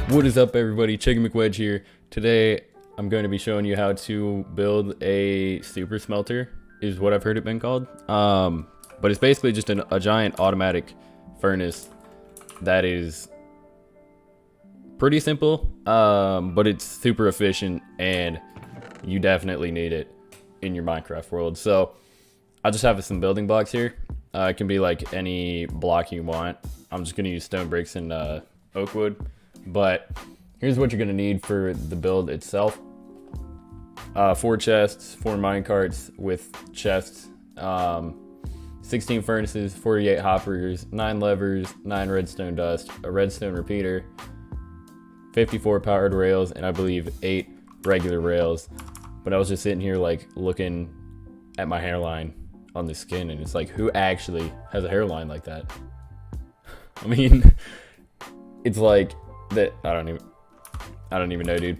What is up, everybody? CHICKENMCWEDGE here. Today I'm going to be showing you how to build a super smelter, is what I've heard it been called. But it's basically just a giant automatic furnace that is pretty simple, but it's super efficient and you definitely need it in your Minecraft world. So I just have some building blocks here. It can be like any block you want. I'm just going to use stone bricks and oak wood. But here's what you're gonna need for the build itself. 4 chests, 4 minecarts with chests, 16 furnaces, 48 hoppers, 9 levers, 9 redstone dust, a redstone repeater, 54 powered rails, and I believe 8 regular rails. But I was just sitting here like looking at my hairline on the skin, and it's like, who actually has a hairline like that? I mean, it's like that I don't even know, dude.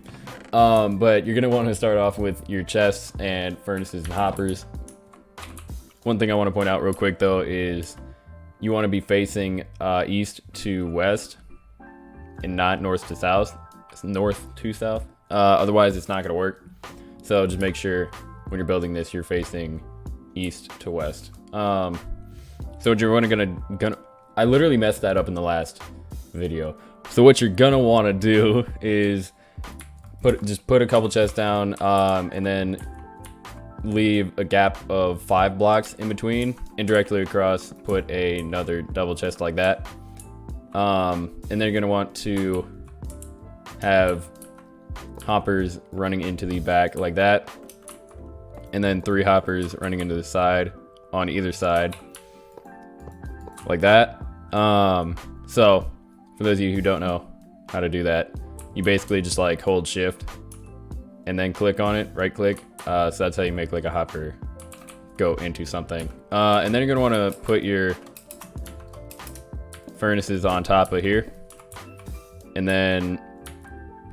But you're gonna want to start off with your chests and furnaces and hoppers. One thing I want to point out real quick though is you want to be facing east to west and not north to south. It's north to south. Otherwise it's not gonna work. So just make sure when you're building this you're facing east to west. So what you're gonna I literally messed that up in the last video. So what you're gonna want to do is just put a couple chests down, and then leave a gap of 5 blocks in between, and directly across put another double chest like that. And then you're gonna want to have hoppers running into the back like that, and then 3 hoppers running into the side on either side like that. So for those of you who don't know how to do that, you basically just like hold shift and then click on it, right click. So that's how you make like a hopper go into something. And then you're gonna wanna put your furnaces on top of here. And then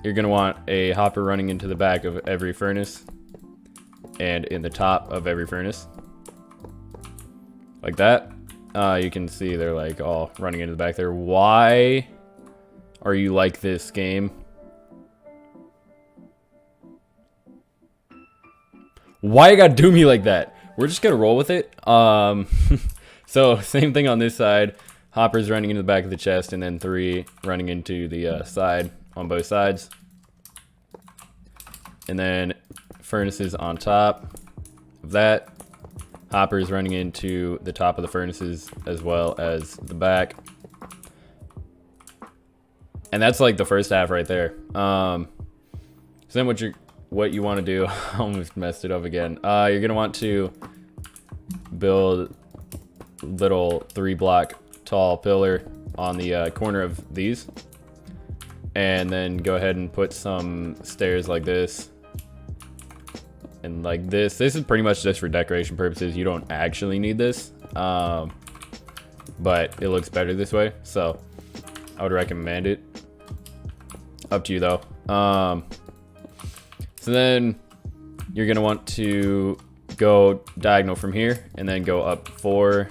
you're gonna want a hopper running into the back of every furnace and in the top of every furnace. Like that. You can see they're like all running into the back there. Why are you like this, game? Why you gotta do me like that? We're just gonna roll with it. So same thing on this side. Hoppers running into the back of the chest, and then 3 running into the side on both sides. And then furnaces on top of that. Hoppers running into the top of the furnaces as well as the back. And that's like the first half right there. So then what you want to do, I almost messed it up again. You're gonna want to build little 3 block tall pillar on the corner of these, and then go ahead and put some stairs like this and like this. This is pretty much just for decoration purposes. You don't actually need this, but it looks better this way, so I would recommend it. Up to you though. So then you're gonna want to go diagonal from here and then go up 4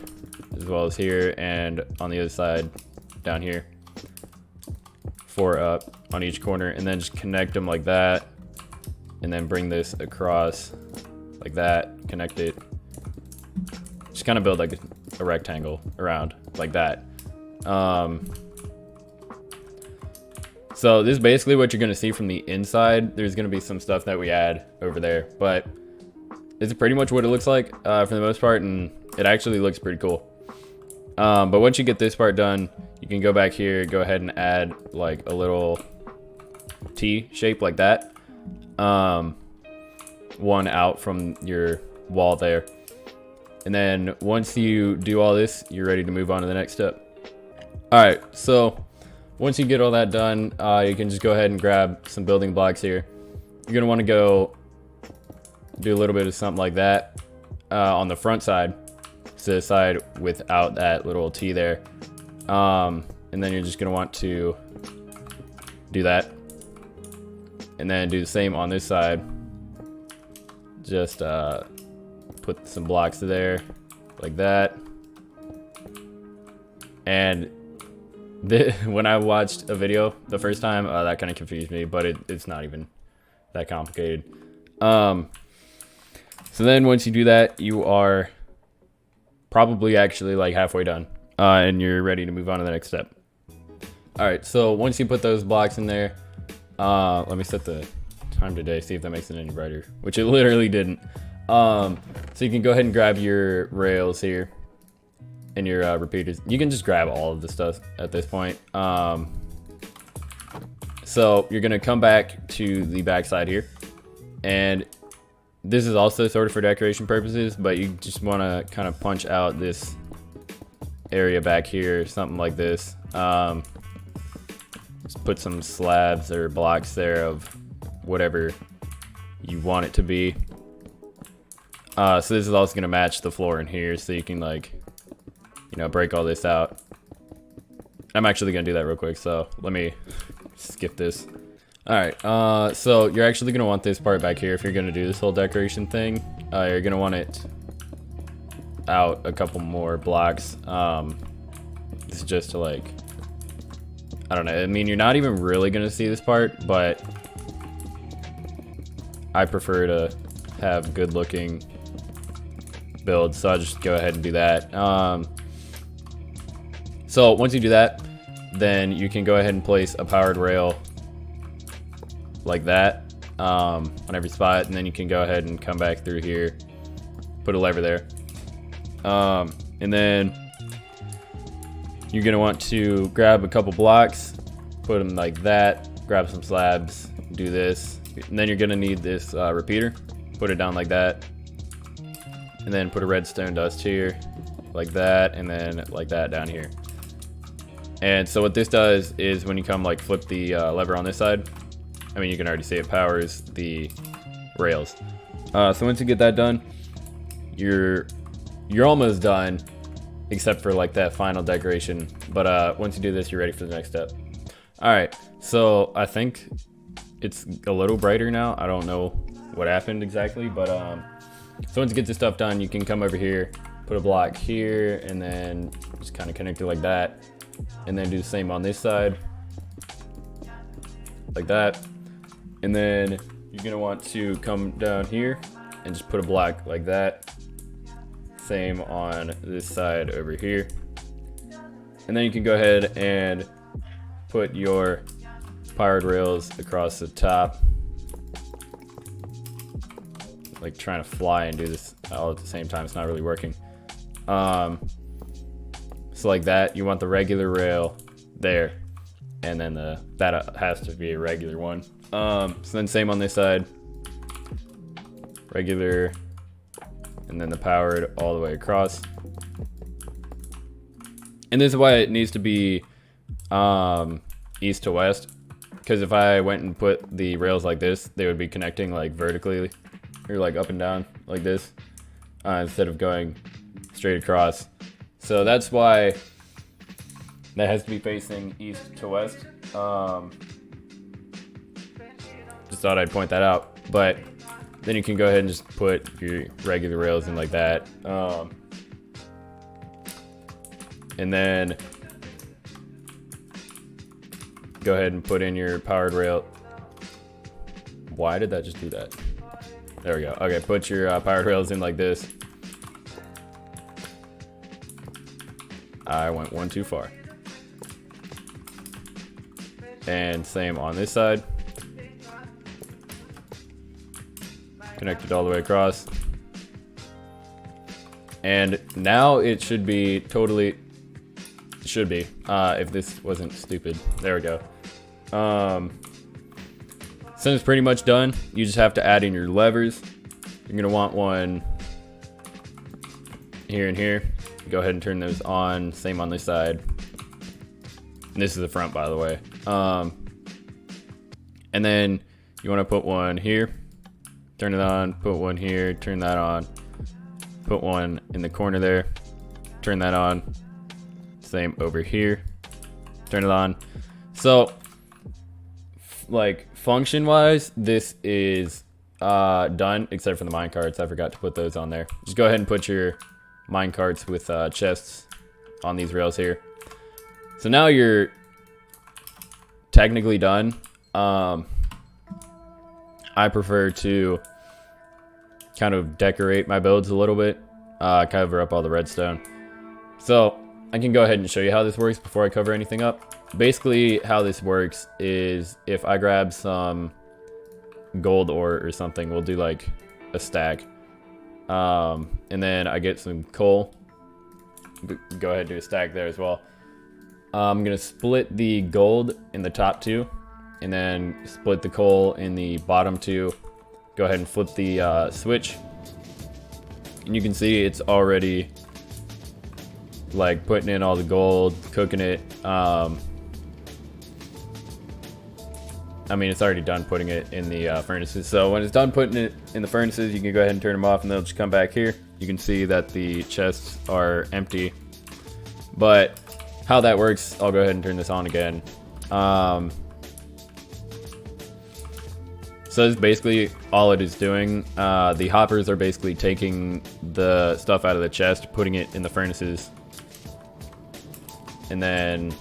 as well as here, and on the other side down here 4 up on each corner, and then just connect them like that, and then bring this across like that, connect it, just kind of build like a rectangle around like that. So this is basically what you're gonna see from the inside. There's gonna be some stuff that we add over there, but it's pretty much what it looks like for the most part, and it actually looks pretty cool. But once you get this part done, you can go back here, go ahead and add like a little T shape like that. One out from your wall there. And then once you do all this, you're ready to move on to the next step. All right, so once you get all that done, you can just go ahead and grab some building blocks here. You're gonna wanna go do a little bit of something like that on the front side, to the side without that little T there. And then you're just gonna want to do that. And then do the same on this side. Just put some blocks there, like that. And when I watched a video the first time, that kind of confused me, but it's not even that complicated. So then once you do that, you are probably actually like halfway done, and you're ready to move on to the next step. All right, so once you put those blocks in there, let me set the time today, see if that makes it any brighter, which it literally didn't. So you can go ahead and grab your rails here and your repeaters. You can just grab all of the stuff at this point. So you're gonna come back to the back side here, and this is also sort of for decoration purposes, but you just want to kind of punch out this area back here, something like this. Just put some slabs or blocks there of whatever you want it to be. So this is also going to match the floor in here, so you can, like, you know, break all this out. I'm actually going to do that real quick, so let me skip this. Alright, so you're actually going to want this part back here if you're going to do this whole decoration thing. You're going to want it out a couple more blocks. This is just to, like, I don't know, I mean, you're not even really going to see this part, but I prefer to have good looking builds, so I'll just go ahead and do that. So once you do that, then you can go ahead and place a powered rail like that on every spot, and then you can go ahead and come back through here, put a lever there, and then you're gonna want to grab a couple blocks, put them like that, grab some slabs, do this, and then you're gonna need this repeater, put it down like that, and then put a redstone dust here like that, and then like that down here. And so what this does is when you come like flip the lever on this side, I mean, you can already see it powers the rails. So once you get that done, you're almost done, except for like that final decoration. But once you do this, you're ready for the next step. All right, so I think it's a little brighter now. I don't know what happened exactly, but so once you get this stuff done, you can come over here, put a block here, and then just kind of connect it like that, and then do the same on this side, like that. And then you're gonna want to come down here and just put a block like that. Same on this side over here. And then you can go ahead and put your powered rails across the top. Like trying to fly and do this all at the same time, it's not really working. So like that, you want the regular rail there, and then that has to be a regular one. So then same on this side, regular, and then the powered all the way across. And this is why it needs to be east to west, because if I went and put the rails like this, they would be connecting like vertically, or like up and down like this, instead of going straight across. So that's why that has to be facing east to west. Just thought I'd point that out. But then you can go ahead and just put your regular rails in like that. And then go ahead and put in your powered rail. Why did that just do that? There we go. Okay, put your powered rails in like this. I went one too far. And same on this side. Connected all the way across. And now it should be totally, if this wasn't stupid. There we go. Since it's pretty much done, you just have to add in your levers. You're gonna want one here and here. Go ahead and turn those on. Same on this side. And this is the front, by the way. And then you want to put one here. Turn it on. Put one here. Turn that on. Put one in the corner there. Turn that on. Same over here. Turn it on. So, like, function-wise, this is done, except for the minecarts. I forgot to put those on there. Just go ahead and put your minecarts with chests on these rails here. So now you're technically done. I prefer to kind of decorate my builds a little bit, cover up all the redstone. So I can go ahead and show you how this works before I cover anything up. Basically how this works is if I grab some gold ore or something, we'll do like a stack, and then I get some coal. Go ahead and do a stack there as well. I'm gonna split the gold in the top two, and then split the coal in the bottom two. Go ahead and flip the switch, and you can see it's already like putting in all the gold, cooking it. I mean, it's already done putting it in the furnaces. So when it's done putting it in the furnaces, you can go ahead and turn them off, and they'll just come back here. You can see that the chests are empty. But how that works, I'll go ahead and turn this on again. So this is basically all it is doing. The hoppers are basically taking the stuff out of the chest, putting it in the furnaces. And then,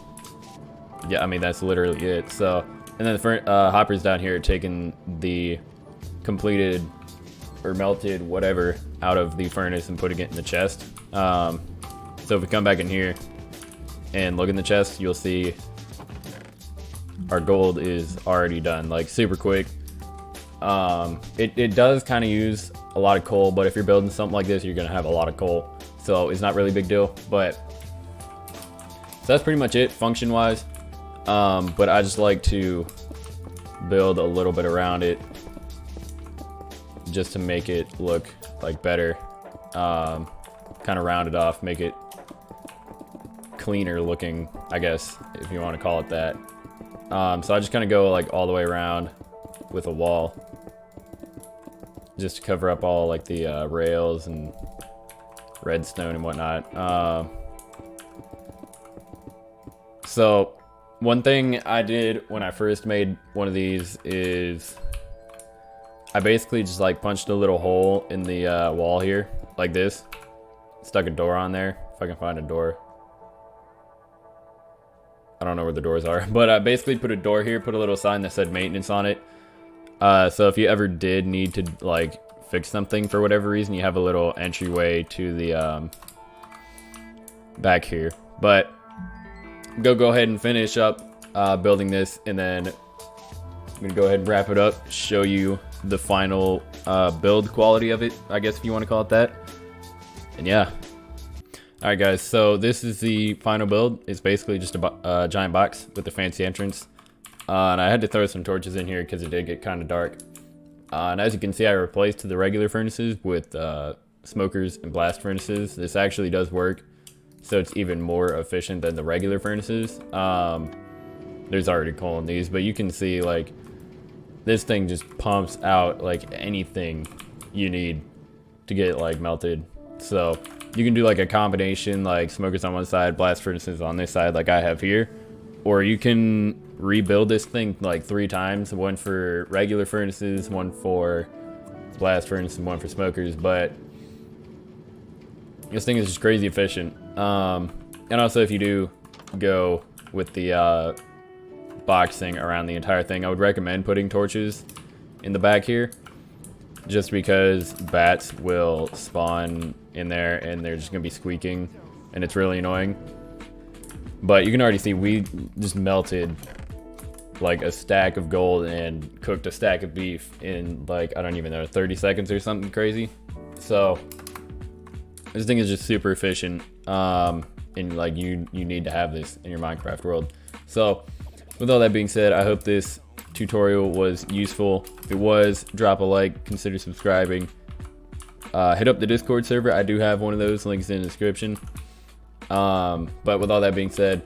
yeah, I mean, that's literally it. So, and then the hoppers down here are taking the completed or melted whatever out of the furnace and putting it in the chest. So if we come back in here and look in the chest, you'll see our gold is already done, like super quick. It does kind of use a lot of coal, but if you're building something like this, you're gonna have a lot of coal, so it's not really a big deal. But so that's pretty much it function wise. But I just like to build a little bit around it just to make it look like better, kind of round it off, make it cleaner looking, I guess, if you want to call it that. So I just kind of go like all the way around with a wall just to cover up all like the rails and redstone and whatnot. So one thing I did when I first made one of these is I basically just like punched a little hole in the wall here like this, stuck a door on there, if I can find a door. I don't know where the doors are, but I basically put a door here, put a little sign that said maintenance on it. So if you ever did need to like fix something for whatever reason, you have a little entryway to the back here. But go ahead and finish up building this, and then I'm gonna go ahead and wrap it up, show you the final build quality of it, I guess if you want to call it that. And yeah. Alright guys, so this is the final build. It's basically just a giant box with a fancy entrance. And I had to throw some torches in here because it did get kind of dark. And as you can see, I replaced the regular furnaces with smokers and blast furnaces. This actually does work, so it's even more efficient than the regular furnaces. There's already coal in these, but you can see like this thing just pumps out like anything you need to get it like melted. So you can do like a combination, like smokers on one side, blast furnaces on this side like I have here. Or you can rebuild this thing like 3 times, one for regular furnaces, one for blast furnaces, and one for smokers. But this thing is just crazy efficient. And also if you do go with the boxing around the entire thing, I would recommend putting torches in the back here, just because bats will spawn in there and they're just gonna be squeaking and it's really annoying. But you can already see we just melted like a stack of gold and cooked a stack of beef in like, I don't even know, 30 seconds or something crazy. So this thing is just super efficient, and like you need to have this in your Minecraft world. So with all that being said, I hope this tutorial was useful. If it was, drop a like, consider subscribing. Hit up the Discord server. I do have one of those, links in the description. But with all that being said,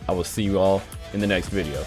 I will see you all in the next video.